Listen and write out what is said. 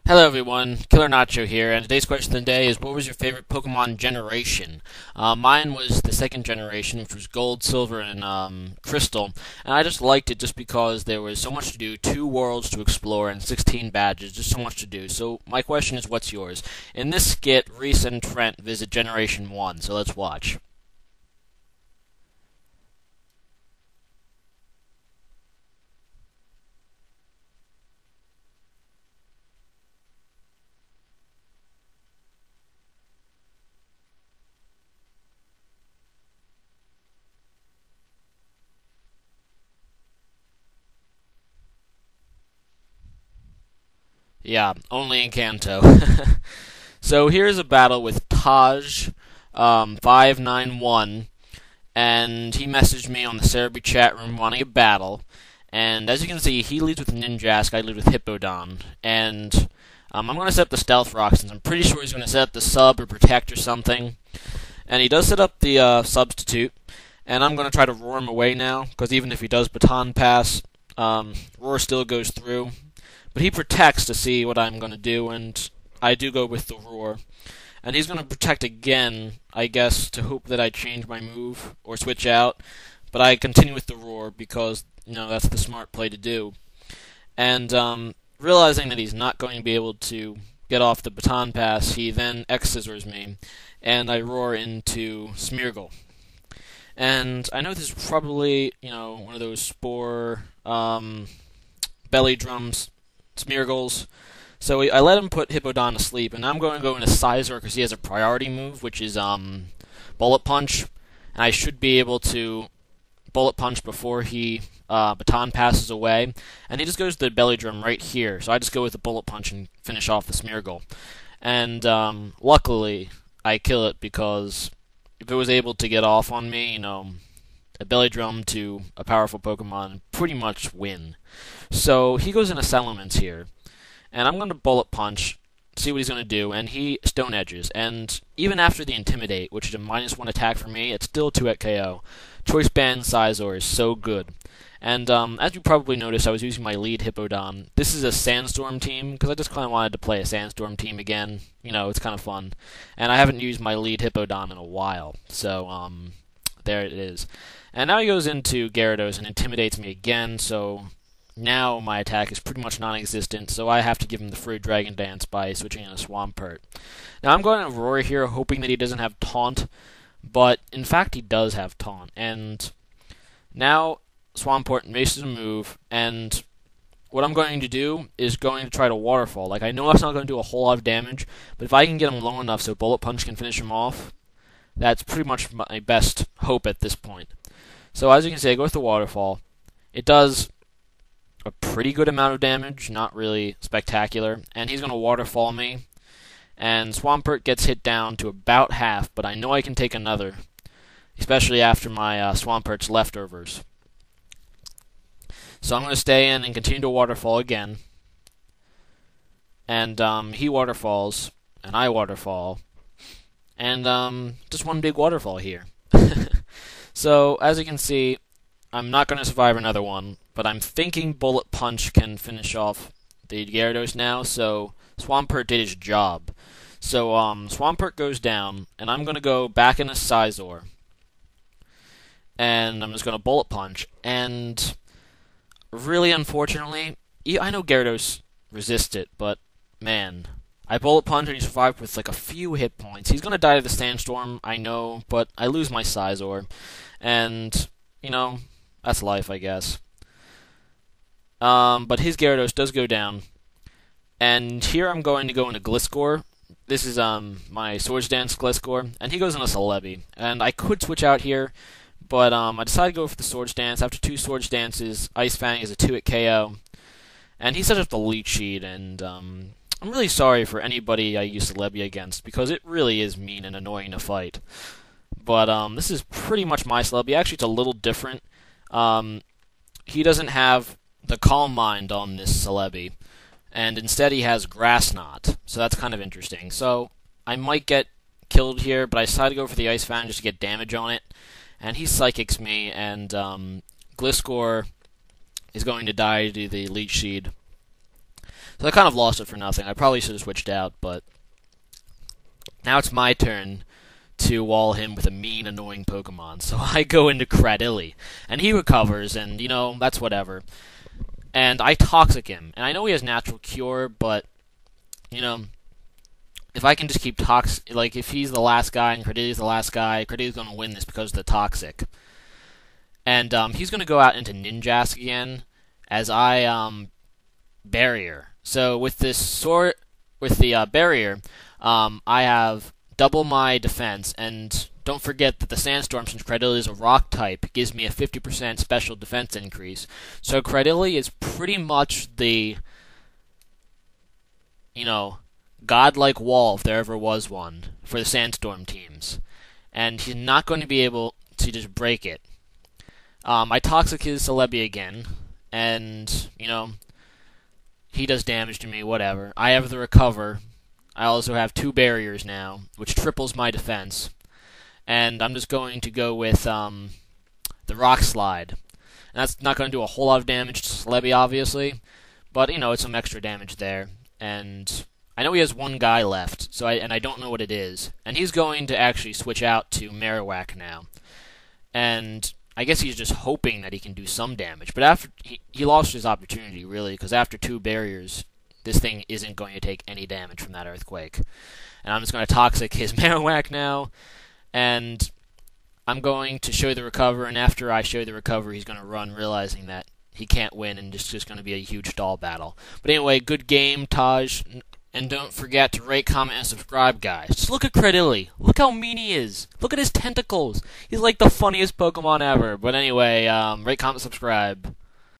Hello everyone, Killer Nacho here, and today's question of the day is, what was your favorite Pokemon generation? Mine was the second generation, which was Gold, Silver, and Crystal, and I just liked it just because there was so much to do, 2 worlds to explore, and 16 badges, just so much to do. So my question is, what's yours? In this skit, Reese and Trent visit Generation 1, so let's watch. Yeah, only in Kanto. So here's a battle with Taj591, and he messaged me on the Serebii chat room wanting a battle. And as you can see, he leads with Ninjask, I lead with Hippowdon. And I'm going to set up the Stealth Rock, since I'm pretty sure he's going to set up the Sub or Protect or something. And he does set up the Substitute, and I'm going to try to roar him away now, because even if he does Baton Pass, Roar still goes through. But he protects to see what I'm going to do, and I do go with the Roar. And he's going to protect again, I guess, to hope that I change my move or switch out. But I continue with the Roar because, that's the smart play to do. And realizing that he's not going to be able to get off the Baton Pass, he then X-Scissors me, and I roar into Smeargle. And I know this is probably, one of those Spore belly drums Smeargles. So I let him put Hippowdon to sleep, and I'm going to go into Scizor because he has a priority move, which is Bullet Punch, and I should be able to Bullet Punch before he Baton passes away, and he just goes to the Belly Drum right here, so I just go with the Bullet Punch and finish off the Smeargle. And luckily, I kill it because if it was able to get off on me, a Belly Drum to a powerful Pokemon pretty much win. So he goes into Salamence here, and I'm going to Bullet Punch, see what he's going to do, and he Stone Edges. And even after the Intimidate, which is a -1 attack for me, it's still 2 at KO. Choice Band Scizor is so good. And as you probably noticed, I was using my lead Hippowdon. This is a Sandstorm team, because I just kind of wanted to play a Sandstorm team again. It's kind of fun. And I haven't used my lead Hippowdon in a while, so there it is. And now he goes into Gyarados and intimidates me again, so now my attack is pretty much non-existent, so I have to give him the free Dragon Dance by switching in a Swampert. Now I'm going to Roar here, hoping that he doesn't have Taunt, but in fact he does have Taunt. And now Swampert makes a move, and what I'm going to do is going to try to Waterfall. Like, I know that's not going to do a whole lot of damage, but if I can get him low enough so Bullet Punch can finish him off, that's pretty much my best hope at this point. So as you can see, I go with the Waterfall. It does a pretty good amount of damage, not really spectacular, and he's going to Waterfall me, and Swampert gets hit down to about half, but I know I can take another, especially after my Swampert's leftovers. So I'm going to stay in and continue to Waterfall again, and he Waterfalls, and I Waterfall, and just one big Waterfall here. So, as you can see, I'm not going to survive another one, but I'm thinking Bullet Punch can finish off the Gyarados now, so Swampert did his job. So, Swampert goes down, and I'm going to go back into Scizor, and I'm just going to Bullet Punch, and really unfortunately, I know Gyarados resists it, but man, I Bullet Punch and he survived with like a few hit points. He's going to die to the Sandstorm, I know, but I lose my Scizor. And, that's life, I guess. But his Gyarados does go down. And here I'm going to go into Gliscor. This is my Swords Dance Gliscor. And he goes into Serebii. And I could switch out here, but I decided to go for the Swords Dance. After 2 Swords Dances, Ice Fang is a 2 at KO. And he set up the Leech Seed, and I'm really sorry for anybody I use Serebii against, because it really is mean and annoying to fight. But this is pretty much my Serebii. Actually, it's a little different. He doesn't have the Calm Mind on this Serebii, and instead he has Grass Knot, so that's kind of interesting. So I might get killed here, but I decided to go for the Ice Fang just to get damage on it, and he Psychics me, and Gliscor is going to die to the Leech Seed. So I kind of lost it for nothing. I probably should have switched out, but now it's my turn to wall him with a mean, annoying Pokemon. So I go into Cradily, and he recovers, and, that's whatever. And I Toxic him, and I know he has Natural Cure, but, if I can just keep if he's the last guy and Cradily's the last guy, Cradily's going to win this because of the Toxic. And he's going to go out into Ninjask again, as I Barrier. So with the Barrier, I have double my defense, and don't forget that the Sandstorm, since Cradily is a rock type, gives me a 50% special defense increase. So Cradily is pretty much the, godlike wall, if there ever was one, for the Sandstorm teams. And he's not going to be able to just break it. I Toxic his Serebii again, and, he does damage to me, whatever. I have the Recover. I also have 2 barriers now, which triples my defense. And I'm just going to go with the Rock Slide. And that's not going to do a whole lot of damage to Serebii, obviously, but, it's some extra damage there. And I know he has one guy left, and I don't know what it is. And he's going to actually switch out to Marowak now. And I guess he's just hoping that he can do some damage. But after he lost his opportunity, really, because after 2 barriers, this thing isn't going to take any damage from that Earthquake. And I'm just going to Toxic his Marowak now, and I'm going to show the Recover, and after I show the Recover, he's going to run, realizing that he can't win, and it's just going to be a huge stall battle. But anyway, good game, Taj, and don't forget to rate, comment, and subscribe, guys. Just look at Cradily. Look how mean he is. Look at his tentacles. He's like the funniest Pokemon ever. But anyway, rate, comment, subscribe.